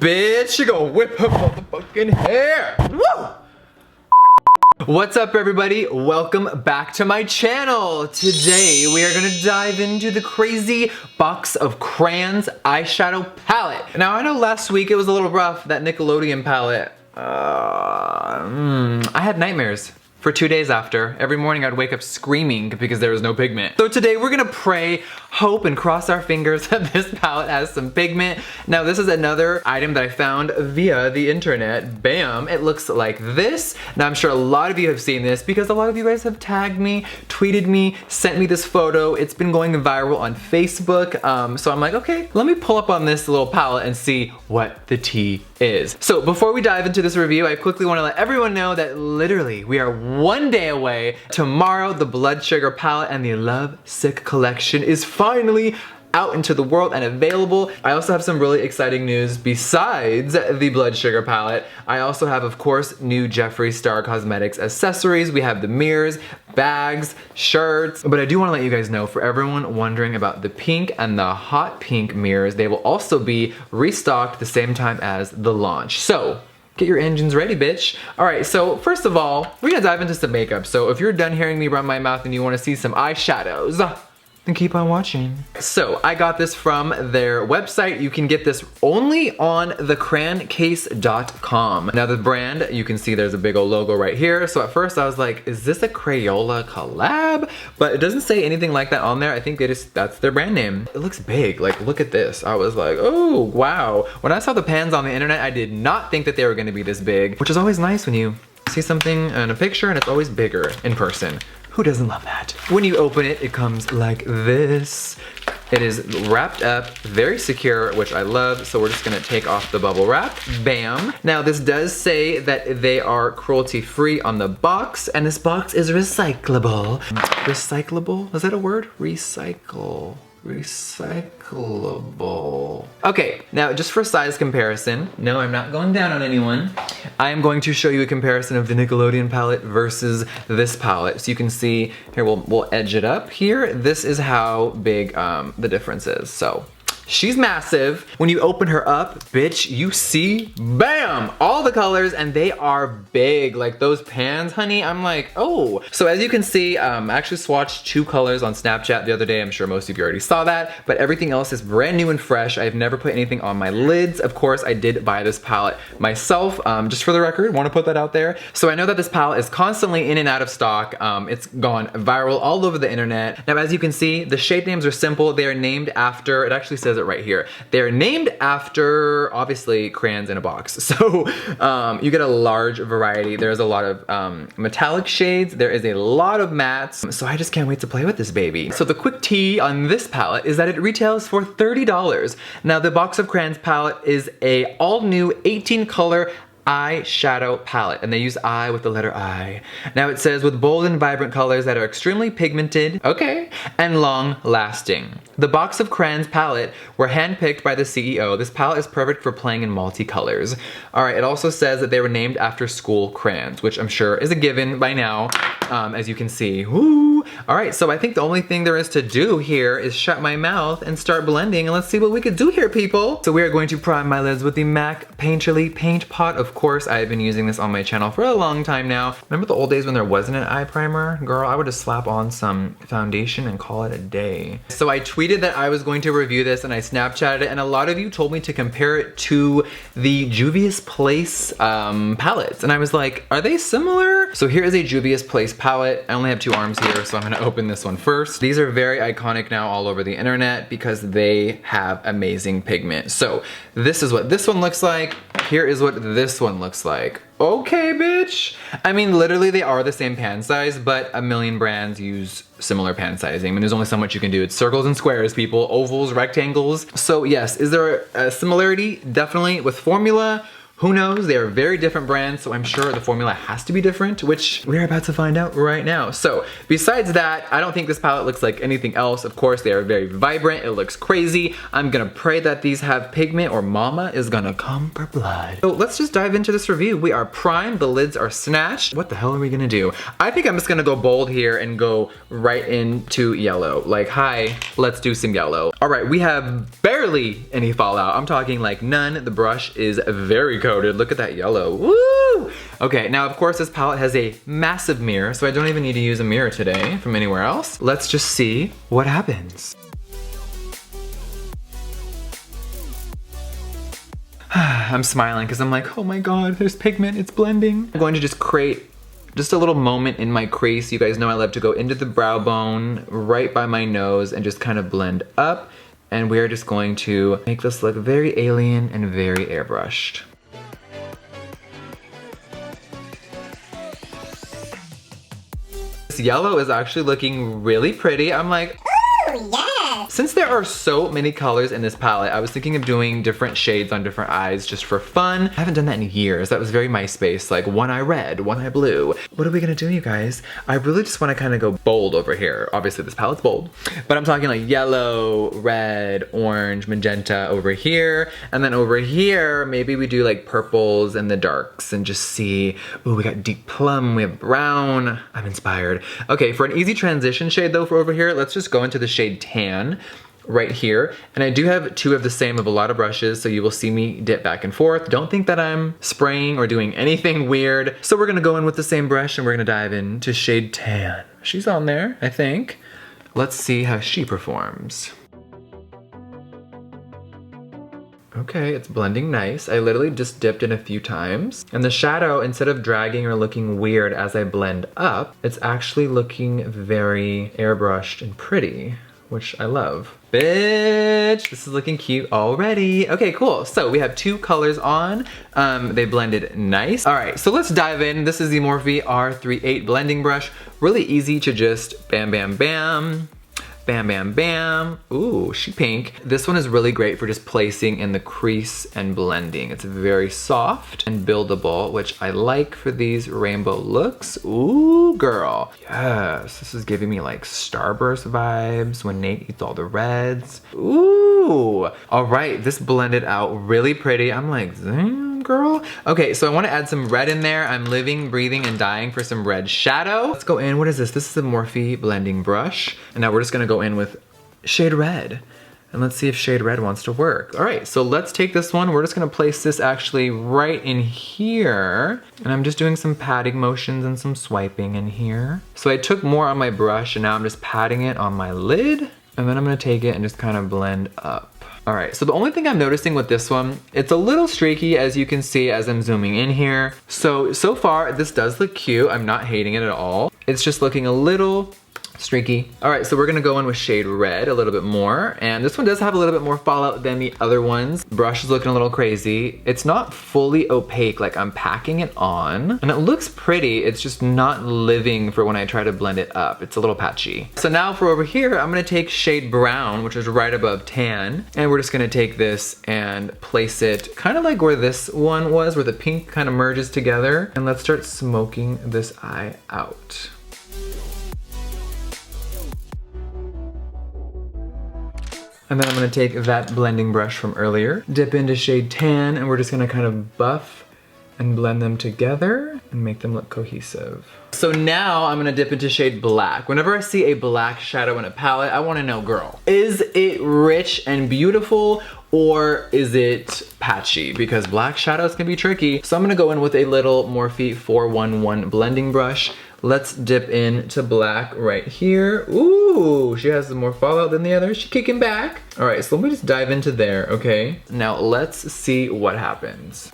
bitch. You gonna whip her motherfucking hair. Woo! What's up, everybody? Welcome back to my channel. Today we are gonna dive into the crazy box of crayons eyeshadow palette. Now I know last week it was a little rough, that Nickelodeon palette. I had nightmares for 2 days after. Every morning I'd wake up screaming because there was no pigment. So today we're gonna pray, hope, and cross our fingers that this palette has some pigment. Now this is another item that I found via the internet. Bam, it looks like this. Now I'm sure a lot of you have seen this because a lot of you guys have tagged me, tweeted me, sent me this photo. It's been going viral on Facebook. So I'm like, okay, let me pull up on this little palette and see what the tea is. So before we dive into this review, I quickly wanna let everyone know that literally we are 1 day away. Tomorrow, the Blood Sugar palette and the Love Sick collection is finally out into the world and available. I also have some really exciting news besides the Blood Sugar palette. I also have, of course, new Jeffree Star Cosmetics accessories. We have the mirrors, bags, shirts. But I do want to let you guys know, for everyone wondering about the pink and the hot pink mirrors, they will also be restocked the same time as the launch. So get your engines ready, bitch. All right, so first of all, we're gonna dive into some makeup. So if you're done hearing me run my mouth and you wanna see some eyeshadows, then keep on watching. So I got this from their website. You can get this only on the CrayonCase.com. Now the brand, you can see there's a big old logo right here. So at first I was like, is this a Crayola collab? But it doesn't say anything like that on there. I think that's their brand name. It looks big, like look at this. I was like, oh, wow. When I saw the pans on the internet, I did not think that they were gonna be this big, which is always nice when you see something in a picture and it's always bigger in person. Who doesn't love that? When you open it, it comes like this. It is wrapped up, very secure, which I love. So we're just gonna take off the bubble wrap, bam. Now this does say that they are cruelty free on the box, and this box is recyclable. Recyclable, is that a word? Recyclable. Okay, now just for size comparison, no, I'm not going down on anyone. I am going to show you a comparison of the Nickelodeon palette versus this palette. So you can see, here we'll edge it up here. This is how big the difference is. So she's massive. When you open her up, bitch, you see, bam, all the colors, and they are big. Like those pans, honey, I'm like, oh. So as you can see, I actually swatched 2 colors on Snapchat the other day. I'm sure most of you already saw that, but everything else is brand new and fresh. I've never put anything on my lids. Of course, I did buy this palette myself, just for the record, want to put that out there. So I know that this palette is constantly in and out of stock. It's gone viral all over the internet. Now, as you can see, the shade names are simple. They are named after, it actually says it right here. They're named after, obviously, crayons in a box. So you get a large variety. There's a lot of metallic shades. There is a lot of mattes. So I just can't wait to play with this baby. So the quick tea on this palette is that it retails for $30. Now the Box of Crayons palette is a all new 18 color eyeshadow palette, and they use I with the letter I. Now it says with bold and vibrant colors that are extremely pigmented, okay, and long lasting. The Box of Crayons palette were handpicked by the CEO. This palette is perfect for playing in multicolors. All right, it also says that they were named after school crayons, which I'm sure is a given by now, as you can see. Woo! All right, so I think the only thing there is to do here is shut my mouth and start blending, and let's see what we could do here, people. So we are going to prime my lids with the MAC Painterly Paint Pot. Of course, I've been using this on my channel for a long time now. Remember the old days when there wasn't an eye primer? Girl, I would just slap on some foundation and call it a day. So I tweeted that I was going to review this and I Snapchatted it, and a lot of you told me to compare it to the Juvia's Place palettes. And I was like, are they similar? So here is a Juvia's Place palette. I only have 2 arms here, so I'm gonna open this one first. These are very iconic now all over the internet because they have amazing pigment. So this is what this one looks like. Here is what this one looks like. Okay, bitch. I mean, literally they are the same pan size, but a million brands use similar pan sizing. I mean, there's only so much you can do. It's circles and squares, people, ovals, rectangles. So yes, is there a similarity? Definitely. With formula, Who knows? They are very different brands, so I'm sure the formula has to be different, which we're about to find out right now. So besides that, I don't think this palette looks like anything else. Of course, they are very vibrant. It looks crazy. I'm gonna pray that these have pigment or mama is gonna come for blood. So let's just dive into this review. We are primed, the lids are snatched. What the hell are we gonna do? I think I'm just gonna go bold here and go right into yellow. Like, hi, let's do some yellow. All right, we have barely any fallout. I'm talking like none. The brush is very coated. Look at that yellow. Woo! Okay, now of course this palette has a massive mirror, so I don't even need to use a mirror today from anywhere else. Let's just see what happens. I'm smiling because I'm like, oh my god, there's pigment, it's blending. I'm going to just create just a little moment in my crease. You guys know I love to go into the brow bone, right by my nose, and just kind of blend up. And we're just going to make this look very alien and very airbrushed. This yellow is actually looking really pretty. I'm like, oh yeah! Since there are so many colors in this palette, I was thinking of doing different shades on different eyes just for fun. I haven't done that in years. That was very MySpace, like one eye red, one eye blue. What are we gonna do, you guys? I really just wanna kinda go bold over here. Obviously this palette's bold, but I'm talking like yellow, red, orange, magenta over here. And then over here, maybe we do like purples and the darks and just see, ooh, we got deep plum, we have brown. I'm inspired. Okay, for an easy transition shade though for over here, let's just go into the shade tan right here. And I do have two of the same of a lot of brushes, so you will see me dip back and forth. Don't think that I'm spraying or doing anything weird. So we're gonna go in with the same brush and we're gonna dive into shade tan. She's on there, I think. Let's see how she performs. Okay, it's blending nice. I literally just dipped in a few times. And the shadow, instead of dragging or looking weird as I blend up, it's actually looking very airbrushed and pretty, which I love. Bitch, this is looking cute already. Okay, cool. So we have two colors on. They blended nice. All right, so let's dive in. This is the Morphe R38 blending brush. Really easy to just bam, bam, bam. Bam, bam, bam. Ooh, she pink. This one is really great for just placing in the crease and blending. It's very soft and buildable, which I like for these rainbow looks. Ooh, girl. Yes, this is giving me like Starburst vibes when Nate eats all the reds. Ooh. All right, this blended out really pretty. I'm like, damn, girl. Okay, so I want to add some red in there. I'm living, breathing, and dying for some red shadow. Let's go in. What is this? This is the Morphe blending brush. And now we're just gonna go in with shade red. And let's see if shade red wants to work. All right, so let's take this one. We're just gonna place this actually right in here. And I'm just doing some patting motions and some swiping in here. So I took more on my brush and now I'm just patting it on my lid. And then I'm gonna take it and just kind of blend up. All right, so the only thing I'm noticing with this one, it's a little streaky as you can see as I'm zooming in here. So far this does look cute. I'm not hating it at all. It's just looking a little streaky. All right, so we're gonna go in with shade red a little bit more. And this one does have a little bit more fallout than the other ones. Brush is looking a little crazy. It's not fully opaque, like I'm packing it on. And it looks pretty, it's just not living for when I try to blend it up. It's a little patchy. So now for over here, I'm gonna take shade brown, which is right above tan. And we're just gonna take this and place it kind of like where this one was, where the pink kind of merges together. And let's start smoking this eye out. And then I'm gonna take that blending brush from earlier, dip into shade tan, and we're just gonna kind of buff and blend them together and make them look cohesive. So now I'm gonna dip into shade black. Whenever I see a black shadow in a palette, I wanna know, girl, is it rich and beautiful or is it patchy? Because black shadows can be tricky. So I'm gonna go in with a little Morphe 411 blending brush. Let's dip into black right here. Ooh, she has some more fallout than the other. She's kicking back. All right, so let me just dive into there, okay? Now let's see what happens.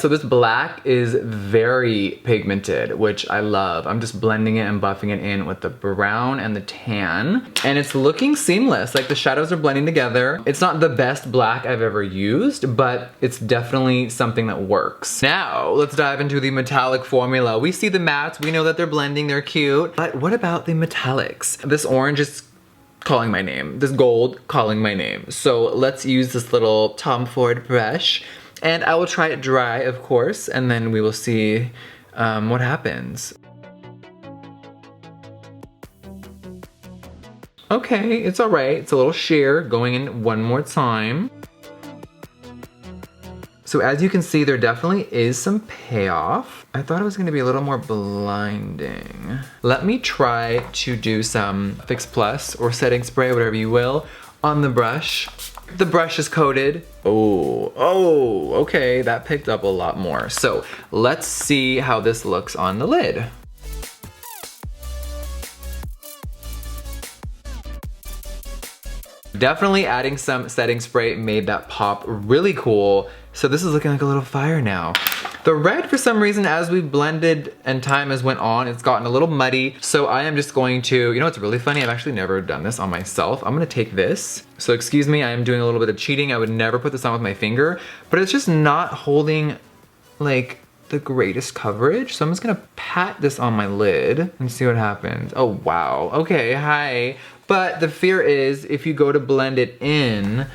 So this black is very pigmented, which I love. I'm just blending it and buffing it in with the brown and the tan. And it's looking seamless, like the shadows are blending together. It's not the best black I've ever used, but it's definitely something that works. Now, let's dive into the metallic formula. We see the mattes, we know that they're blending, they're cute. But what about the metallics? This orange is calling my name. This gold calling my name. So let's use this little Tom Ford brush, and I will try it dry, of course, and then we will see what happens. Okay, it's all right. It's a little sheer. Going in one more time. So as you can see, there definitely is some payoff. I thought it was gonna be a little more blinding. Let me try to do some Fix Plus or setting spray, whatever you will, on the brush. The brush is coated. Oh, okay, that picked up a lot more. So let's see how this looks on the lid. Definitely adding some setting spray made that pop really cool. So this is looking like a little fire now. The red, for some reason, as we blended and time has went on, it's gotten a little muddy. So I am just going to, you know what's really funny? I've actually never done this on myself. I'm gonna take this. So excuse me, I am doing a little bit of cheating. I would never put this on with my finger, but it's just not holding like the greatest coverage. So I'm just gonna pat this on my lid and see what happens. Oh, wow, okay, hi. But the fear is if you go to blend it in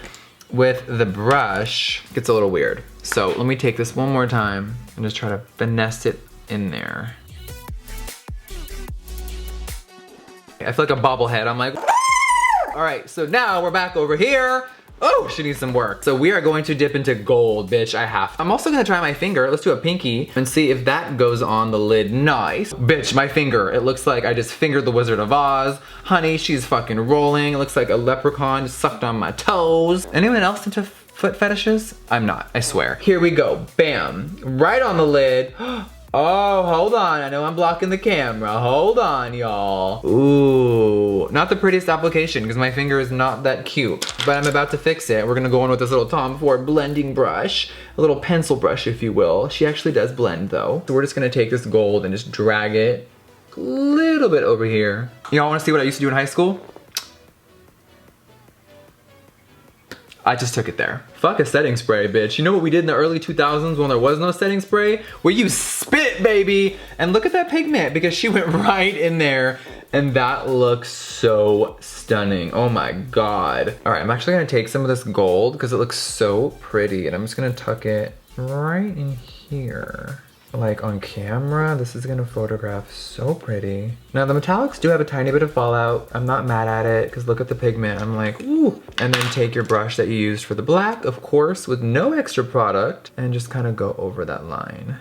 with the brush, it gets a little weird. So let me take this one more time and just try to finesse it in there. I feel like a bobblehead. I'm like, all right, so now we're back over here. Oh, she needs some work. So we are going to dip into gold, bitch, I have to. I'm also gonna try my finger. Let's do a pinky and see if that goes on the lid nice. Bitch, my finger. It looks like I just fingered the Wizard of Oz. Honey, she's fucking rolling. It looks like a leprechaun just sucked on my toes. Anyone else into foot fetishes? I'm not, I swear. Here we go, bam. Right on the lid. Oh, hold on, I know I'm blocking the camera. Hold on, y'all. Ooh, not the prettiest application because my finger is not that cute, but I'm about to fix it. We're gonna go in with this little Tom Ford blending brush, a little pencil brush, if you will. She actually does blend though. So we're just gonna take this gold and just drag it a little bit over here. Y'all wanna see what I used to do in high school? I just took it there. Fuck a setting spray, bitch. You know what we did in the early 2000s when there was no setting spray? We used spit, baby! And look at that pigment, because she went right in there, and that looks so stunning. Oh my God. All right, I'm actually gonna take some of this gold, because it looks so pretty, and I'm just gonna tuck it right in here. Like on camera, this is gonna photograph so pretty. Now the metallics do have a tiny bit of fallout. I'm not mad at it, because look at the pigment. I'm like, ooh. And then take your brush that you used for the black, of course, with no extra product, and just kind of go over that line.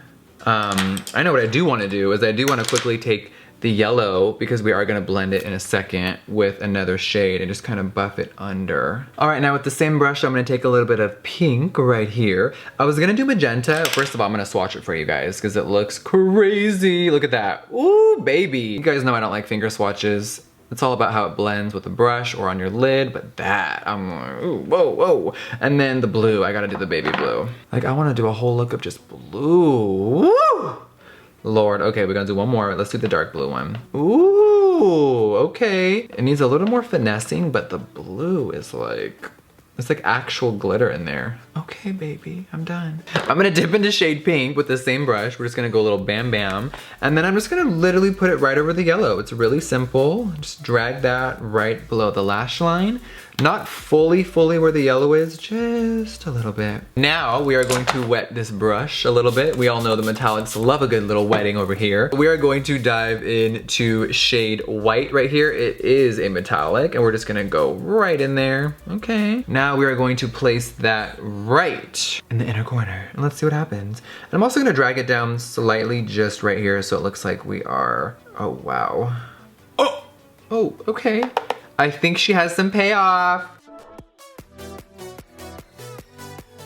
I know what I do wanna do is I do wanna quickly take the yellow, because we are gonna blend it in a second with another shade and just kind of buff it under. All right, now with the same brush, I'm gonna take a little bit of pink right here. I was gonna do magenta. First of all, I'm gonna swatch it for you guys because it looks crazy. Look at that, ooh, baby. You guys know I don't like finger swatches. It's all about how it blends with the brush or on your lid, but that, I'm like, ooh, whoa, whoa. And then the blue, I gotta do the baby blue. Like I wanna do a whole look of just blue. Woo! Lord, okay, we're gonna do one more. Let's do the dark blue one. Ooh, okay. It needs a little more finessing, but the blue is like, it's like actual glitter in there. Okay, baby, I'm done. I'm gonna dip into shade pink with the same brush. We're just gonna go a little bam bam. And then I'm just gonna literally put it right over the yellow. It's really simple. Just drag that right below the lash line. Not fully where the yellow is, just a little bit. Now we are going to wet this brush a little bit. We all know the metallics love a good little wetting over here. We are going to dive into shade white right here. It is a metallic and we're just gonna go right in there. Okay. Now we are going to place that right in the inner corner and let's see what happens. And I'm also gonna drag it down slightly just right here so it looks like we are, oh wow. Oh, okay. I think she has some payoff. All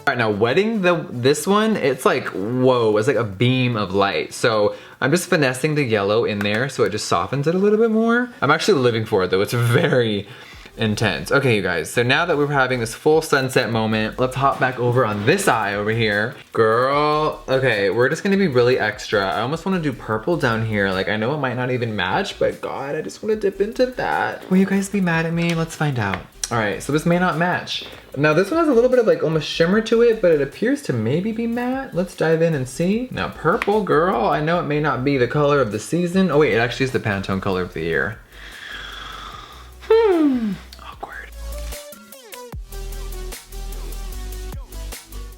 right, now wetting this one, it's like, whoa, it's like a beam of light. So I'm just finessing the yellow in there so it just softens it a little bit more. I'm actually living for it though, it's very intense. Okay, you guys, so now that we're having this full sunset moment, let's hop back over on this eye over here. Girl, okay, we're just gonna be really extra. I almost wanna do purple down here. Like, I know it might not even match, but God, I just wanna dip into that. Will you guys be mad at me? Let's find out. All right, so this may not match. Now this one has a little bit of like almost shimmer to it, but it appears to maybe be matte. Let's dive in and see. Now purple, girl, I know it may not be the color of the season. Oh wait, it actually is the Pantone color of the year.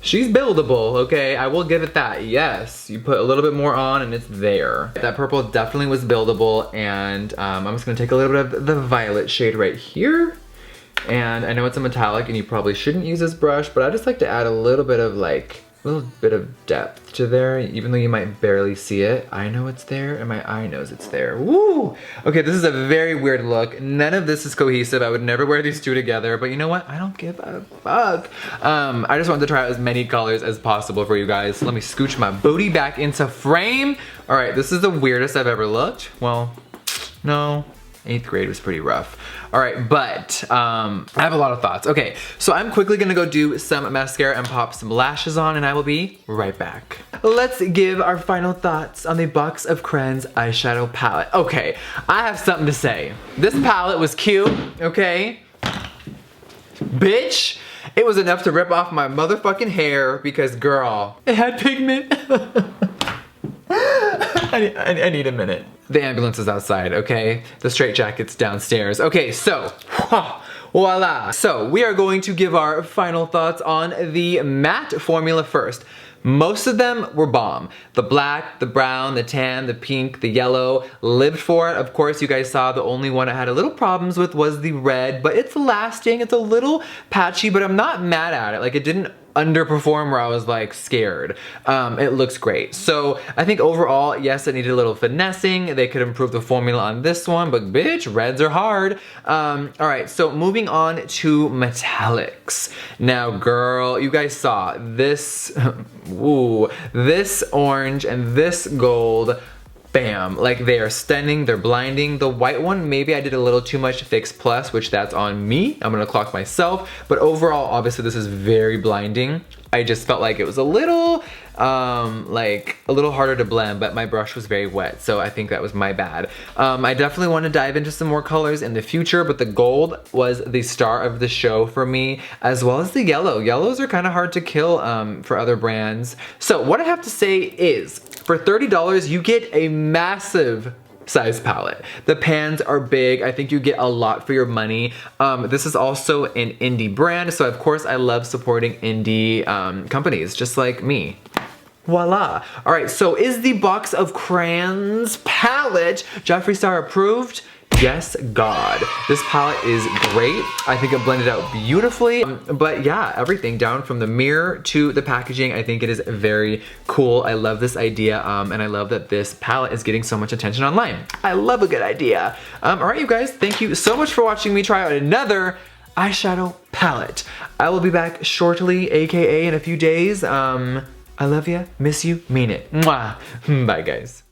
she's buildable, okay? I will give it that, yes. You put a little bit more on and it's there. That purple definitely was buildable, and I'm just gonna take a little bit of the violet shade right here. And I know it's a metallic and you probably shouldn't use this brush, but I just like to add a little bit of depth to there, even though you might barely see it. I know it's there and my eye knows it's there. Woo! Okay, this is a very weird look. None of this is cohesive. I would never wear these two together, but you know what? I don't give a fuck. I just wanted to try out as many colors as possible for you guys. Let me scooch my booty back into frame. All right, this is the weirdest I've ever looked. Well, no. 8th grade was pretty rough. All right, but I have a lot of thoughts. Okay, so I'm quickly gonna go do some mascara and pop some lashes on, and I will be right back. Let's give our final thoughts on the Box of Crayons eyeshadow palette. Okay, I have something to say. This palette was cute, okay? Bitch, it was enough to rip off my motherfucking hair because, girl, it had pigment. I need a minute. The ambulance is outside, okay? The straitjacket's downstairs. Okay, so, voila. So, we are going to give our final thoughts on the matte formula first. Most of them were bomb. The black, the brown, the tan, the pink, the yellow, lived for it. Of course, you guys saw the only one I had a little problems with was the red, but it's lasting. It's a little patchy, but I'm not mad at it. Like, it didn't underperform where I was like scared. It looks great. So I think overall, yes, it needed a little finessing. They could improve the formula on this one, but bitch, reds are hard. All right, so moving on to metallics. Now, girl, you guys saw this, ooh, this orange and this gold. Bam, like they are stunning, they're blinding. The white one, maybe I did a little too much Fix Plus, which that's on me. I'm gonna clock myself, but overall, obviously this is very blinding. I just felt like it was a little harder to blend, but my brush was very wet, so I think that was my bad. I definitely want to dive into some more colors in the future, but the gold was the star of the show for me, as well as the yellow. Yellows are kind of hard to kill for other brands. So what I have to say is, for $30, you get a massive size palette. The pans are big. I think you get a lot for your money. This is also an indie brand, so of course I love supporting indie companies just like me. Voila. All right, so is the Box of Crayons palette Jeffree Star approved? Yes, God. This palette is great. I think it blended out beautifully. But yeah, everything down from the mirror to the packaging, I think it is very cool. I love this idea, and I love that this palette is getting so much attention online. I love a good idea. All right, you guys, thank you so much for watching me try out another eyeshadow palette. I will be back shortly, AKA in a few days. I love you, miss you, mean it. Mwah. Bye, guys.